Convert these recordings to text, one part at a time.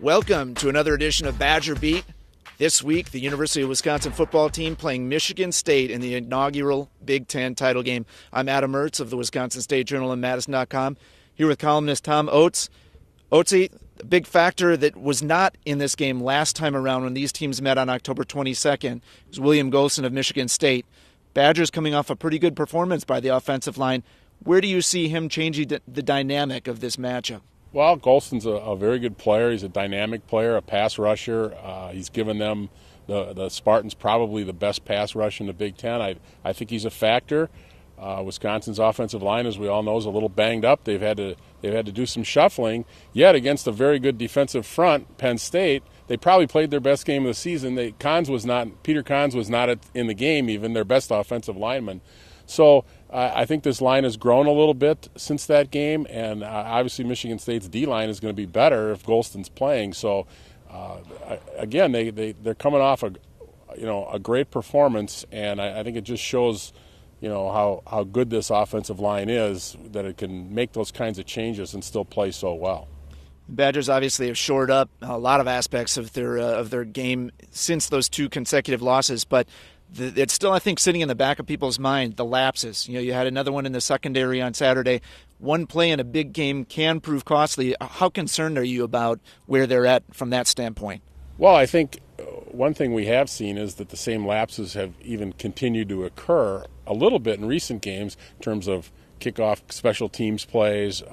Welcome to another edition of Badger Beat. This week, the University of Wisconsin football team playing Michigan State in the inaugural Big Ten title game. I'm Adam Mertz of the Wisconsin State Journal and madison.com, here with columnist Tom Oates. Oatesy, a big factor that was not in this game last time around when these teams met on October 22nd was William Golson of Michigan State. Badgers coming off a pretty good performance by the offensive line. Where do you see him changing the dynamic of this matchup? Well, Golson's a very good player. He's a dynamic player, a pass rusher. He's given them, the Spartans, probably the best pass rush in the Big Ten. I think he's a factor. Wisconsin's offensive line, as we all know, is a little banged up. They've had to do some shuffling. Yet against a very good defensive front, Penn State, they probably played their best game of the season. Peter Cons was not in the game, even their best offensive lineman. So I think this line has grown a little bit since that game, and obviously Michigan State's D-line is going to be better if Golston's playing. So again, they're coming off a great performance, and I think it just shows how good this offensive line is, that it can make those kinds of changes and still play so well. Badgers obviously have shored up a lot of aspects of their game since those two consecutive losses, but it's still, I think, sitting in the back of people's mind, the lapses. You had another one in the secondary on Saturday. One play in a big game can prove costly. How concerned are you about where they're at from that standpoint? Well, I think one thing we have seen is that the same lapses have even continued to occur a little bit in recent games in terms of kickoff special teams plays,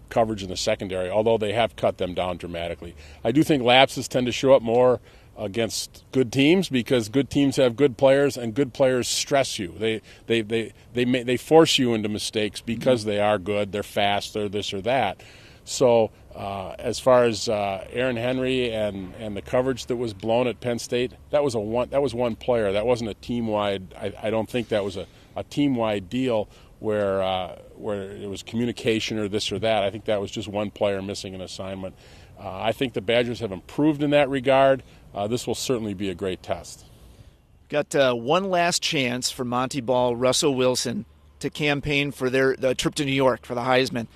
coverage in the secondary, although they have cut them down dramatically. I do think lapses tend to show up more against good teams because good teams have good players, and good players stress you. They force you into mistakes because they are good, they're fast, they're this or that. So as far as Aaron Henry and the coverage that was blown at Penn State, that was one player. That wasn't a team-wide. I don't think that was a team-wide deal where it was communication or this or that. I think that was just one player missing an assignment. I think the Badgers have improved in that regard. This will certainly be a great test. Got one last chance for Monty Ball, Russell Wilson to campaign for the trip to New York for the Heisman.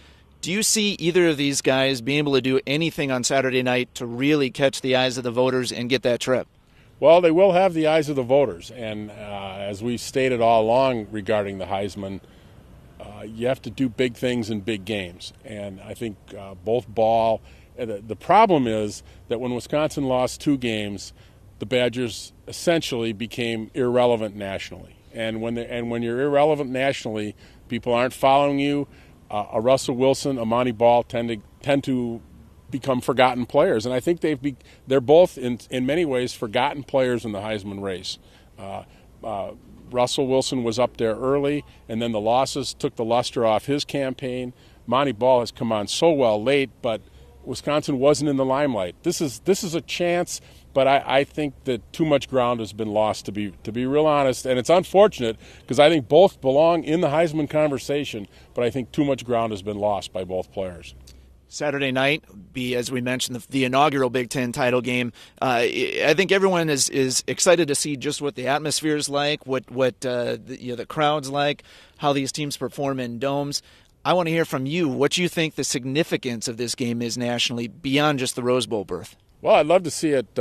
Do you see either of these guys being able to do anything on Saturday night to really catch the eyes of the voters and get that trip? Well, they will have the eyes of the voters. And as we've stated all along regarding the Heisman, you have to do big things in big games. And I think both Ball – the problem is that when Wisconsin lost two games, the Badgers essentially became irrelevant nationally. And when you're irrelevant nationally, people aren't following you. A Russell Wilson, a Monty Ball tend to become forgotten players, and I think they're both in many ways forgotten players in the Heisman race. Russell Wilson was up there early, and then the losses took the luster off his campaign. Monty Ball has come on so well late, but Wisconsin wasn't in the limelight. This is a chance, but I think that too much ground has been lost, to be real honest. And it's unfortunate because I think both belong in the Heisman conversation, but I think too much ground has been lost by both players. Saturday night be, as we mentioned, the inaugural Big Ten title game. I think everyone is excited to see just what the atmosphere is like, what the crowd's like, how these teams perform in domes. I want to hear from you what you think the significance of this game is nationally beyond just the Rose Bowl berth. Well, I'd love to see it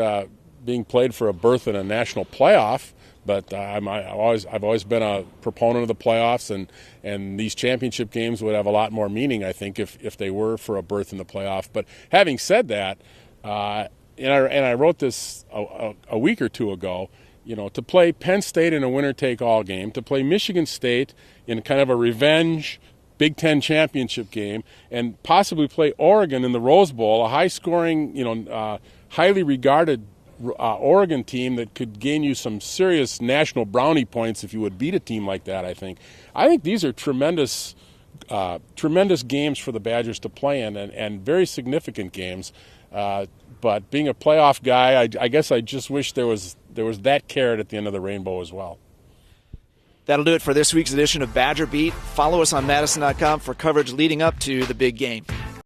being played for a berth in a national playoff, but I've always been a proponent of the playoffs, and these championship games would have a lot more meaning, I think, if they were for a berth in the playoff. But having said that, and I wrote this a week or two ago, to play Penn State in a winner-take-all game, to play Michigan State in kind of a revenge Big Ten championship game, and possibly play Oregon in the Rose Bowl, a high-scoring, highly regarded Oregon team that could gain you some serious national brownie points if you would beat a team like that. I think these are tremendous games for the Badgers to play in, and very significant games. But being a playoff guy, I guess I just wish there was that carrot at the end of the rainbow as well. That'll do it for this week's edition of Badger Beat. Follow us on madison.com for coverage leading up to the big game.